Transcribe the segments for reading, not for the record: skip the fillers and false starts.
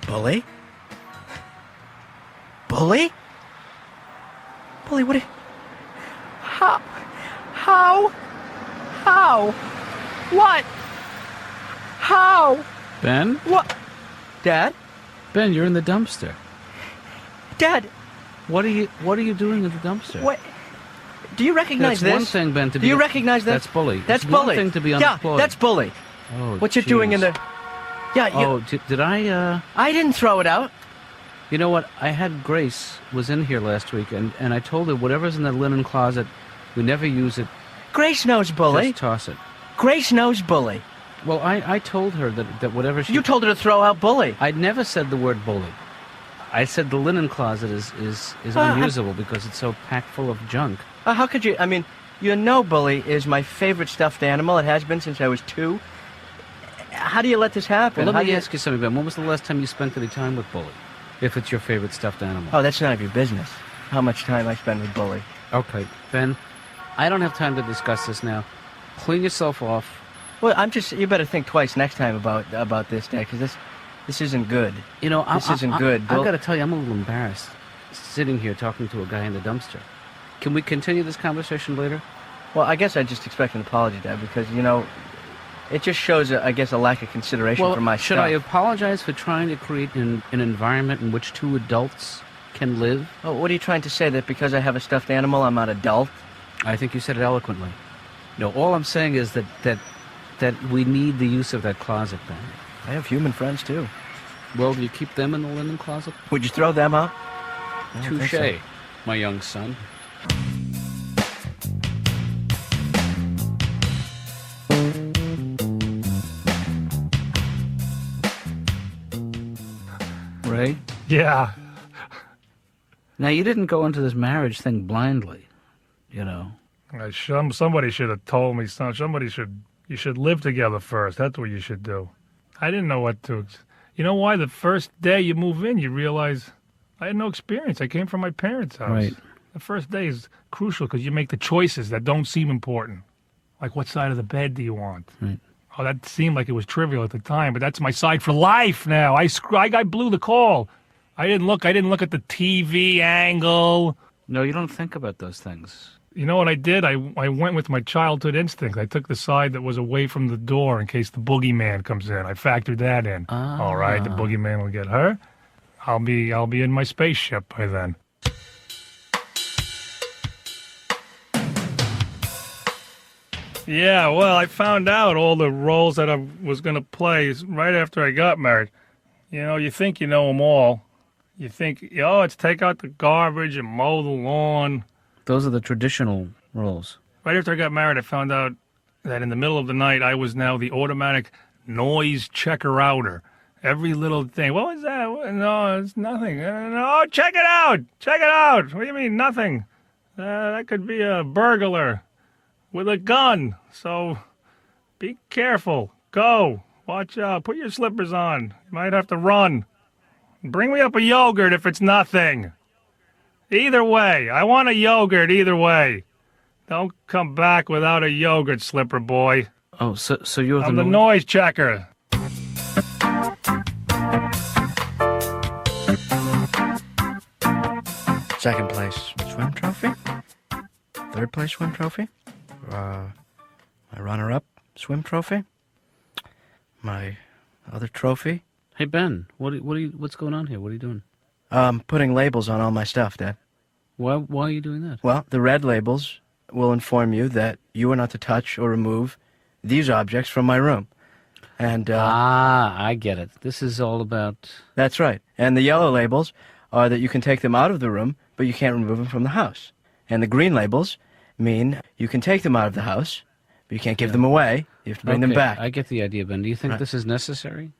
Bully? Bully? Bully, what are you... How? What? How? Ben? What? Dad? Ben, you're in the dumpster. Dad? What are you doing in the dumpster? What? Do you recognize this? That's one thing, Ben, to be... Do you recognize this? That's bully. That's it's bully. One thing to be unemployed. Yeah, that's bully. Oh, what you're doing in the... Yeah, you... Oh, did I, I didn't throw it out. You know what? I had Grace was in here last week, and I told her whatever's in the linen closet, we never use it. Grace knows bully. Just toss it. Grace knows bully. Well, I told her that whatever she... You told her to throw out bully. I'd never said the word bully. I said the linen closet is unusable because it's so packed full of junk. How could you... I mean, you know bully is my favorite stuffed animal. It has been since I was 2. How do you let this happen? Well, let me ask you something, Ben. When was the last time you spent any time with bully? If it's your favorite stuffed animal. Oh, that's none of your business. How much time I spend with bully. Okay, Ben, I don't have time to discuss this now. Clean yourself off. Well, you better think twice next time about this, Dad, because this isn't good. You know, this isn't good. I've got to tell you, I'm a little embarrassed sitting here talking to a guy in the dumpster. Can we continue this conversation later? Well, I guess I just expect an apology, Dad, because, you know, it just shows, I guess, a lack of consideration for my should stuff. I apologize for trying to create an environment in which 2 adults can live? Oh, what are you trying to say, that because I have a stuffed animal, I'm not adult? I think you said it eloquently. No, all I'm saying is that we need the use of that closet, Ben. I have human friends, too. Well, do you keep them in the linen closet? Would you throw them out? Touché, my young son. Ray? Yeah. Now, you didn't go into this marriage thing blindly, you know. Somebody should have told me something. You should live together first. That's what you should do. I didn't know what to... You know why? The first day you move in, you realize I had no experience. I came from my parents' house. Right. The first day is crucial because you make the choices that don't seem important. Like, what side of the bed do you want? Right. Oh, that seemed like it was trivial at the time, but that's my side for life now. I blew the call. I didn't look at the TV angle. No, you don't think about those things. You know what I did? I went with my childhood instinct. I took the side that was away from the door in case the boogeyman comes in. I factored that in. Ah. All right, the boogeyman will get her. I'll be in my spaceship by then. Yeah, well, I found out all the roles that I was going to play right after I got married. You know, you think you know them all. You think, it's take out the garbage and mow the lawn. Those are the traditional roles. Right after I got married, I found out that in the middle of the night, I was now the automatic noise checker-outer. Every little thing. What was that? No, it's nothing. No, check it out. Check it out. What do you mean, nothing? That could be a burglar with a gun. So be careful. Go. Watch out. Put your slippers on. You might have to run. Bring me up a yogurt if it's nothing. Either way. I want a yogurt either way. Don't come back without a yogurt, slipper boy. Oh, so you're I'm the noise checker. Second place swim trophy. Third place swim trophy. My runner-up swim trophy. My other trophy. Hey, Ben, what's going on here? What are you doing? Putting labels on all my stuff, Dad. Why are you doing that? Well, the red labels will inform you that you are not to touch or remove these objects from my room. And I get it. This is all about... That's right. And the yellow labels are that you can take them out of the room, but you can't remove them from the house. And the green labels mean you can take them out of the house, but you can't give them away. You have to bring them back. I get the idea, Ben. Do you think this is necessary?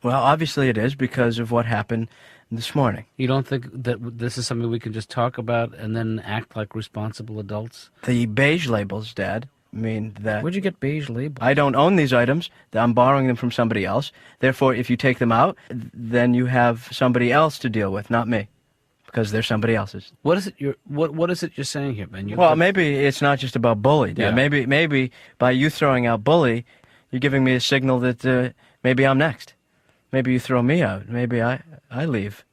Well, obviously it is because of what happened this morning. You don't think that this is something we can just talk about and then act like responsible adults? The beige labels, Dad, mean that... Where'd you get beige labels? I don't own these items. I'm borrowing them from somebody else. Therefore, if you take them out, then you have somebody else to deal with, not me. because they're somebody else's. What is it you're saying here, Ben? Well, maybe it's not just about bully, Dad. Yeah. Maybe by you throwing out bully, you're giving me a signal that maybe I'm next. Maybe you throw me out. Maybe I leave.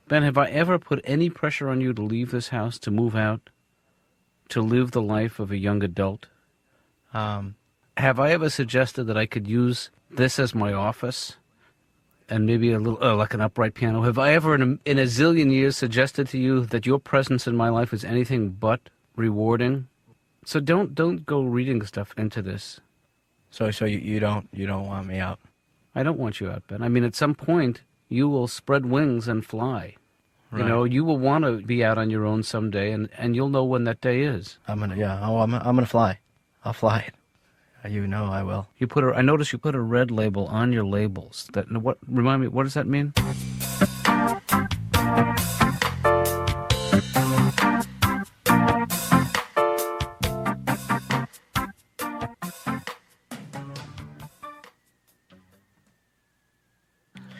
Ben, have I ever put any pressure on you to leave this house, to move out, to live the life of a young adult? Have I ever suggested that I could use this as my office and maybe a little, like an upright piano? Have I ever in a zillion years suggested to you that your presence in my life is anything but rewarding? So don't go reading stuff into this. So you don't want me out? I don't want you out, Ben. I mean, at some point, you will spread wings and fly. Right. You know, you will want to be out on your own someday, and you'll know when that day is. I'm gonna fly. I'll fly it. You know I will. I noticed you put a red label on your labels. Remind me, what does that mean?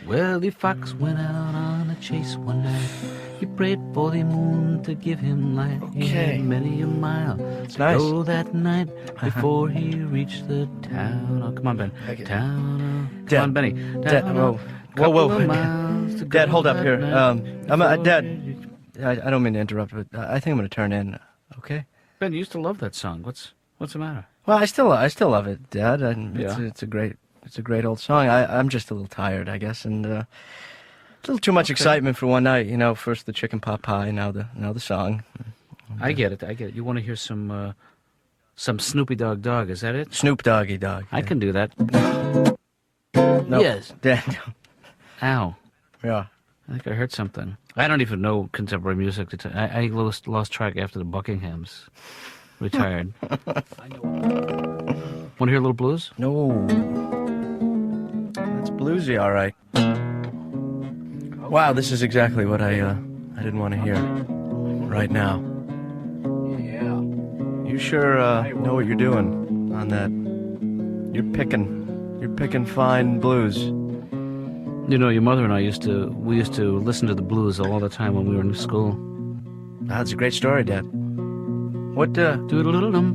Well, the fox went out on a chase one night. He prayed for the moon to give him light. He Okay. had many a mile It's to nice. go that night before he reached the town. Oh, come on, Ben. Come Dad. on, Benny. Dad, whoa. Couple miles to Dad, go hold up that here. night. Dad, I don't mean to interrupt, but I think I'm gonna turn in. Okay. Ben, you used to love that song. What's the matter? Well, I still love it, Dad. And Yeah. it's a great old song. I'm just a little tired, I guess, and a little too much excitement for one night. You know, first the chicken pot pie, now the song. I get it. You want to hear some Snoopy Dog? Is that it? Snoop Doggy Dog. I can do that. No, Yes. Dad. Ow. Yeah. I think I heard something. I don't even know contemporary music. I lost track after the Buckinghams retired. Want to hear a little blues? No. That's bluesy, all right. Wow, this is exactly what I didn't want to hear right now. Yeah. You sure know what you're doing on that. You're picking fine blues. You know, your mother and I used to listen to the blues all the time when we were in school. That's a great story, Dad. What, Do it a little bum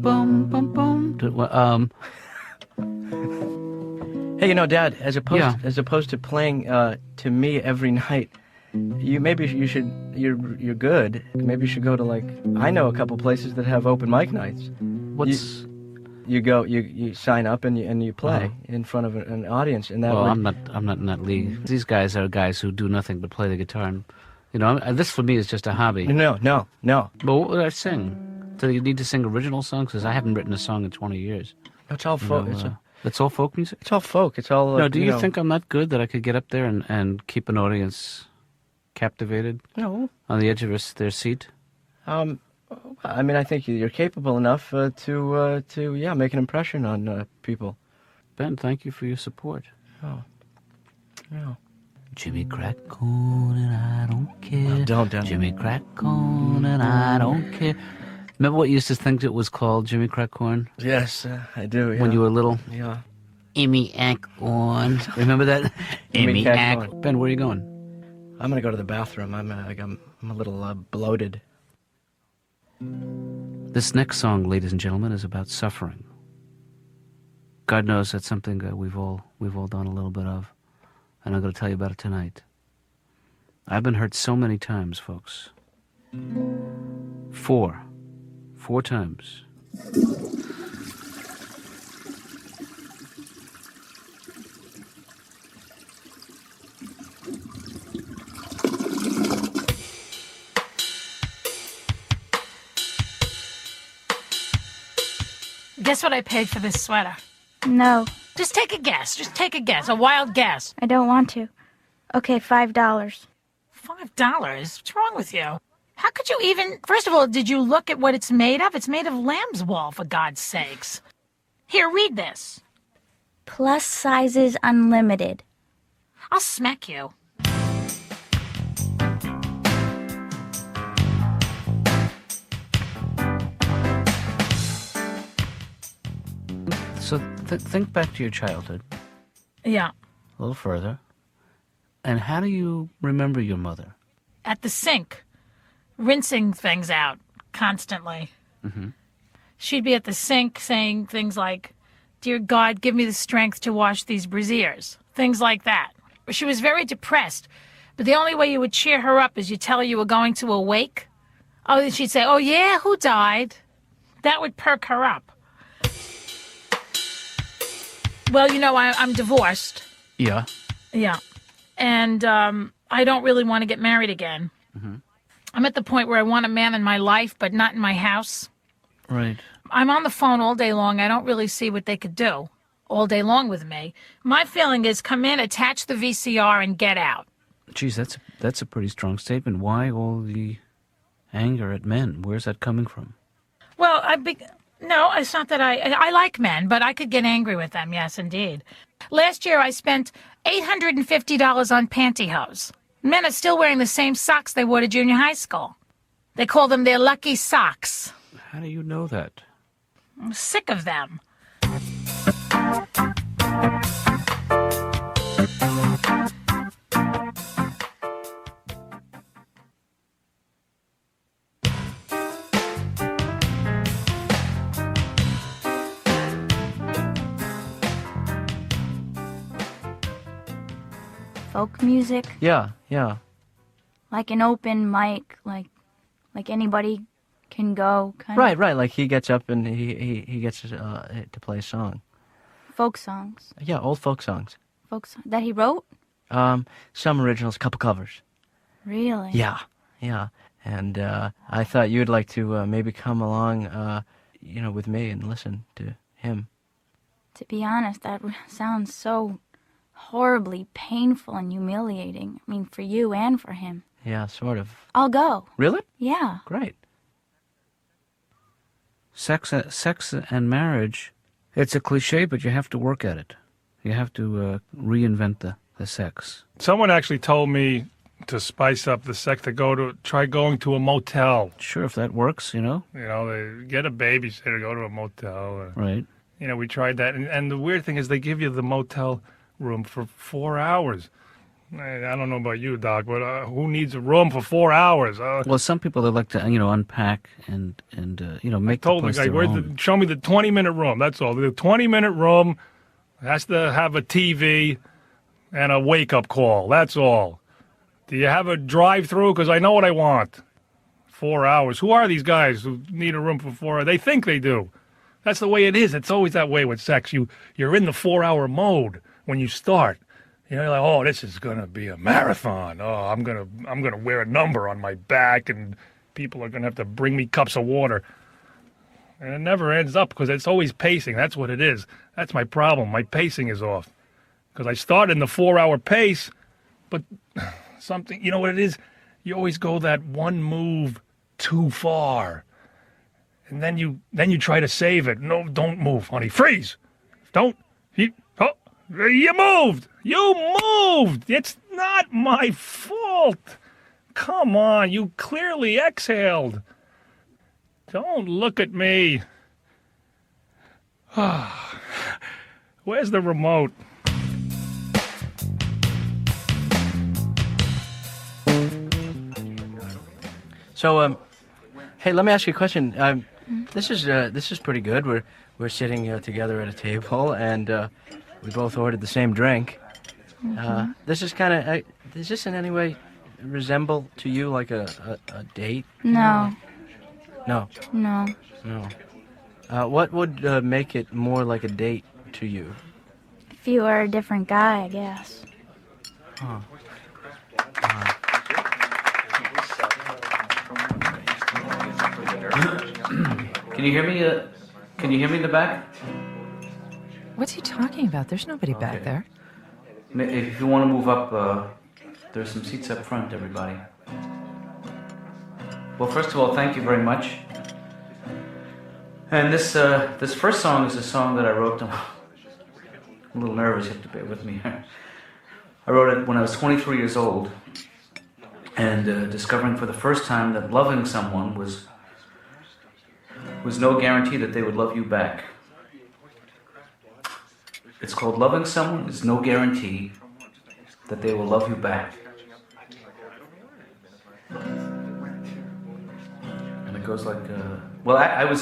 bum bum. Hey, you know, Dad, as opposed to playing to me every night, you're good. Maybe you should go to I know a couple places that have open mic nights. You sign up and you play in front of an audience, and that. Well, I'm not in that league. These guys are guys who do nothing but play the guitar, and this for me is just a hobby. No. But what would I sing? Do you need to sing original songs? Because I haven't written a song in 20 years. It's all folk. It's all folk music? It's all folk. It's all. No, do you think I'm that good that I could get up there and keep an audience captivated? No. On the edge of their seat? I mean, I think you're capable enough to make an impression on people. Ben, thank you for your support. Oh. Yeah. Jimmy crack corn and I don't care. Don't. Jimmy crack corn and I don't care. Remember what you used to think it was called, Jimmy crack corn? Yes, I do. Yeah. When you were little? Yeah. Immy Ack Orn. Remember that? Immy Ack Ack. Orn. Ben, where are you going? I'm gonna go to the bathroom. I'm a little bloated. This next song, ladies and gentlemen, is about suffering. God knows that's something that we've all done a little bit of, and I'm going to tell you about it tonight. I've been hurt so many times, folks. Four times. Guess what I paid for this sweater? No, Just take a guess. A wild guess. I don't want to. Okay, $5. $5? What's wrong with you? How could you even... First of all, did you look at what it's made of? It's made of lamb's wool, for God's sakes. Here, read this. Plus sizes unlimited. I'll smack you. So think back to your childhood, Yeah. a little further, and how do you remember your mother? At the sink, rinsing things out constantly. Mm-hmm. She'd be at the sink saying things like, "Dear God, give me the strength to wash these brassieres." Things like that. She was very depressed, but the only way you would cheer her up is you tell her you were going to a wake. Oh, and she'd say, "Oh yeah, who died?" That would perk her up. Well, you know, I'm divorced. Yeah. Yeah. And I don't really want to get married again. Mm-hmm. I'm at the point where I want a man in my life, but not in my house. Right. I'm on the phone all day long. I don't really see what they could do all day long with me. My feeling is come in, attach the VCR, and get out. Geez, that's a pretty strong statement. Why all the anger at men? Where's that coming from? Well, no, it's not that I like men, but I could get angry with them. Yes, indeed. Last year, I spent $850 on pantyhose. Men are still wearing the same socks they wore to junior high school. They call them their lucky socks. How do you know that? I'm sick of them. Folk music, Yeah, yeah. like an open mic, like anybody can go. Kind Right, of right. Like he gets up and he gets to play a song. folk songs. Yeah, old folk songs. That he wrote. Some originals, a couple covers. Really? Yeah, yeah. And I thought you'd like to maybe come along, with me and listen to him. To be honest, that sounds so horribly painful and humiliating. I mean, for you and for him. Yeah, sort of. I'll go. Really? Yeah. Great. Sex and marriage, it's a cliche, but you have to work at it. You have to reinvent the sex. Someone actually told me to spice up the sex, to try going to a motel. Sure, if that works, You know, they get a babysitter, go to a motel. Right. We tried that. And the weird thing is they give you the motel room for 4 hours. I don't know about you, Doc, but who needs a room for 4 hours? Well, some people, they like to, unpack and make the place their own. Show me the 20-minute room. That's all. The 20-minute room has to have a TV and a wake-up call. That's all. Do you have a drive-through? Because I know what I want. 4 hours. Who are these guys who need a room for 4 hours? They think they do. That's the way it is. It's always that way with sex. You're in the 4-hour mode when you start. You're like, oh, this is gonna be a marathon. Oh, I'm gonna wear a number on my back, and people are gonna have to bring me cups of water. And it never ends up because it's always pacing. That's what it is. That's my problem. My pacing is off because I start in the 4-hour pace, but something, you know what it is? You always go that one move too far, and then you try to save it. No, don't move, honey. Freeze. Don't. You moved. You moved. It's not my fault. Come on. You clearly exhaled. Don't look at me. Where's the remote? So, hey, let me ask you a question. This is pretty good. We're sitting together at a table, and we both ordered the same drink. This is kind of. Does this in any way resemble to you like a date? No. No. No. No. What would make it more like a date to you? If you were a different guy, I guess. Can you hear me? Can you hear me in the back? What's he talking about? There's nobody back there. If you want to move up, there's some seats up front, everybody. Well, first of all, thank you very much. And this first song is a song that I wrote. I'm a little nervous, you have to bear with me here. I wrote it when I was 23 years old, and discovering for the first time that loving someone was no guarantee that they would love you back. It's called Loving Someone is No Guarantee That They Will Love You Back. goes like, well, I was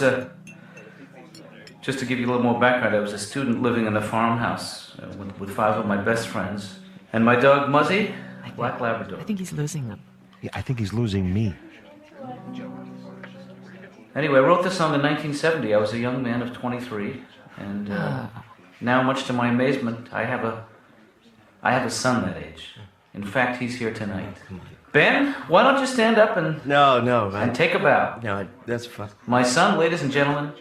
just to give you a little more background, I was a student living in a farmhouse with 5 of my best friends. And my dog, Muzzy, Black Labrador. I think he's losing them. Yeah, I think he's losing me. Anyway, I wrote this song in 1970. I was a young man of 23. And now, much to my amazement, I have a son that age. In fact, he's here tonight. Ben, why don't you stand up and No, take a bow? No, that's fine. My son, ladies and gentlemen,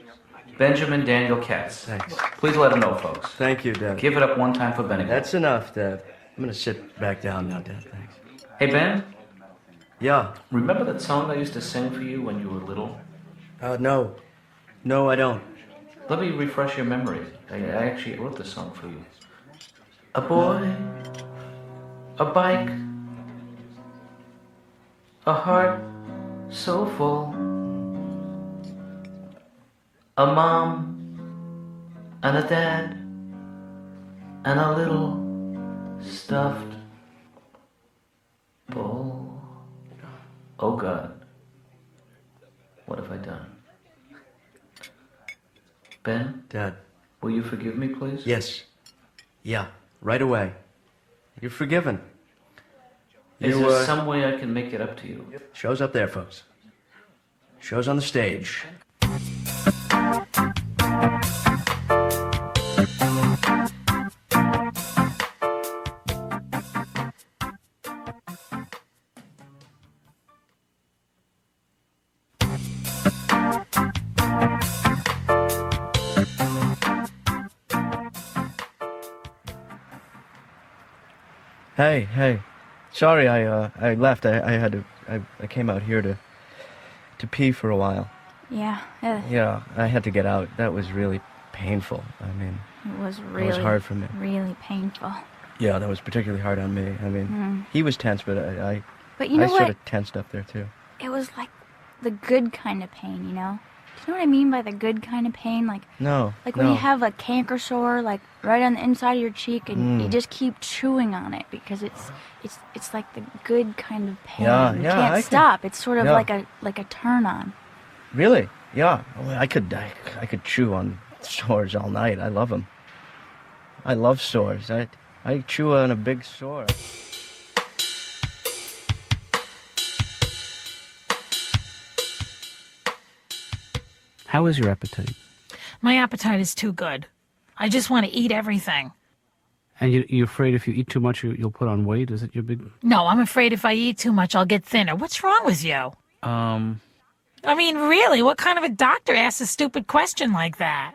Benjamin Daniel Katz. Thanks. Please let him know, folks. Thank you, Dad. Give it up one time for Benny. That's enough, Dad. I'm gonna sit back down now, Dad. Thanks. Hey, Ben, Yeah. remember that song I used to sing for you when you were little? No. No, I don't. Let me refresh your memory. I actually wrote this song for you. A boy, a bike, a heart so full, a mom and a dad and a little stuffed bull. Oh God, what have I done? Ben, Dad. will you forgive me, please? Yes. Yeah. Right away. You're forgiven. Is there some way I can make it up to you? Show's up there, folks. Show's on the stage. Hey. Sorry, I left. I came out here to pee for a while. Yeah, Yeah, I had to get out. That was really painful. I mean, it was it really was hard for me. really painful. Yeah, that was particularly hard on me. I mean, he was tense, but I But you know sort what? of tensed up there too. It was like the good kind of pain, you know? Do you know what I mean by the good kind of pain? Like No. when you have a canker sore, like right on the inside of your cheek, and you just keep chewing on it because it's like the good kind of pain. Yeah, you yeah, can't I can- stop. It's sort of yeah. like a turn on. Really? Yeah. Well, I could chew on sores all night. I love them. I love sores. I chew on a big sore. How is your appetite? My appetite is too good. I just want to eat everything. And you're afraid if you eat too much, you'll put on weight? Is it your big... No, I'm afraid if I eat too much, I'll get thinner. What's wrong with you? I mean, really, what kind of a doctor asks a stupid question like that?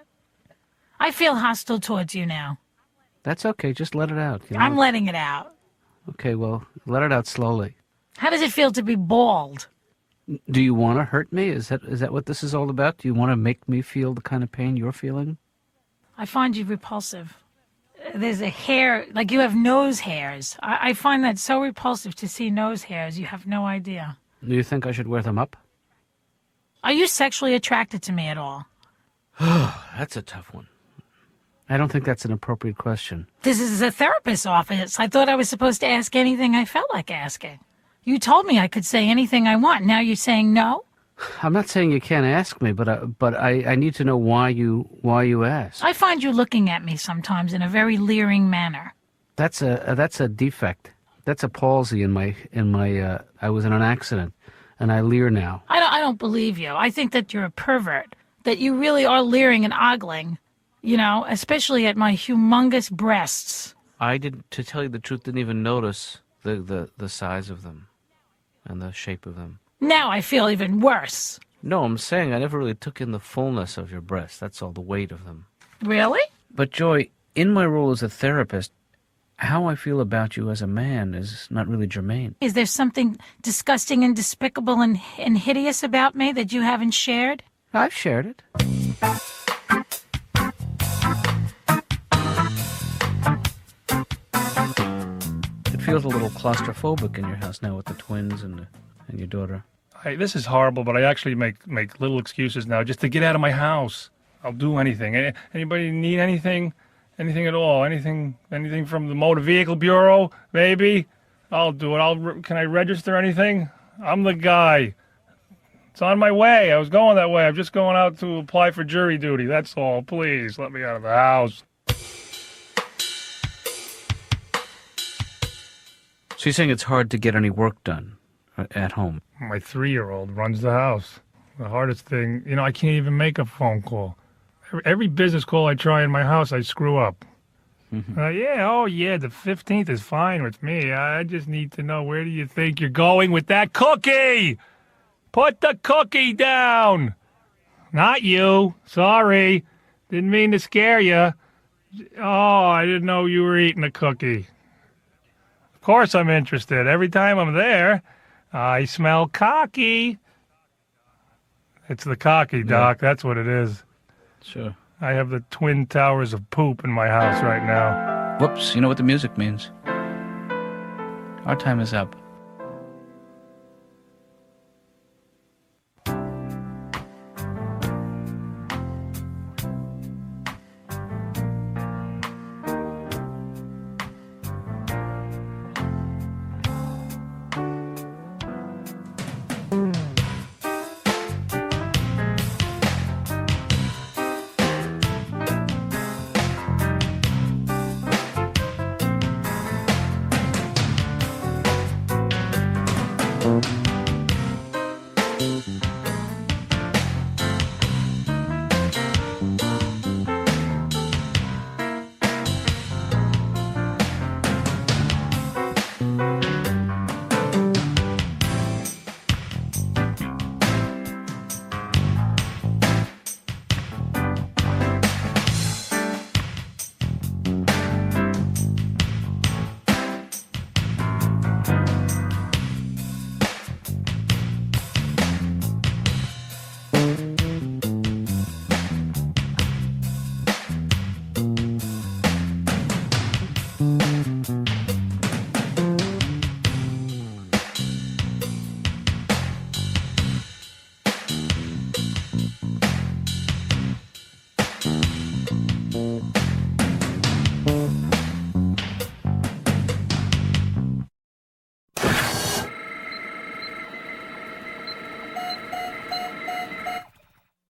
I feel hostile towards you now. That's okay. Just let it out. You know? I'm letting it out. Okay, well, let it out slowly. How does it feel to be bald? Do you want to hurt me? Is that what this is all about? Do you want to make me feel the kind of pain you're feeling? I find you repulsive. There's a hair, like you have nose hairs. I find that so repulsive to see nose hairs. You have no idea. Do you think I should wear them up? Are you sexually attracted to me at all? That's a tough one. I don't think that's an appropriate question. This is a therapist's office. I thought I was supposed to ask anything I felt like asking. You told me I could say anything I want. Now you're saying no? I'm not saying you can't ask me, but I need to know why you ask. I find you looking at me sometimes in a very leering manner. That's a defect. That's a palsy in my I was in an accident and I leer now. I don't believe you. I think that you're a pervert. That you really are leering and ogling. You know, especially at my humongous breasts. I didn't, to tell you the truth, didn't even notice the size of them and the shape of them. Now I feel even worse. No, I'm saying I never really took in the fullness of your breasts. That's all, the weight of them. Really? But Joy, in my role as a therapist, how I feel about you as a man is not really germane. Is there something disgusting and despicable and hideous about me that you haven't shared? I've shared it. It feels a little claustrophobic in your house now with the twins and your daughter. This is horrible, but I actually make little excuses now just to get out of my house. I'll do anything. Anybody need anything? Anything at all? Anything from the Motor Vehicle Bureau? Maybe? I'll do it. Can I register anything? I'm the guy. It's on my way. I was going that way. I'm just going out to apply for jury duty. That's all. Please, let me out of the house. So you're saying it's hard to get any work done at home? My 3-year-old runs the house. The hardest thing, I can't even make a phone call. Every business call I try in my house, I screw up. Mm-hmm. The 15th is fine with me. I just need to know, where do you think you're going with that cookie? Put the cookie down. Not you. Sorry. Didn't mean to scare you. Oh, I didn't know you were eating a cookie. Of course I'm interested. Every time I'm there, I smell cocky. It's the cocky, Doc. Yeah. That's what it is. Sure. I have the twin towers of poop in my house right now. Whoops, you know what the music means. Our time is up.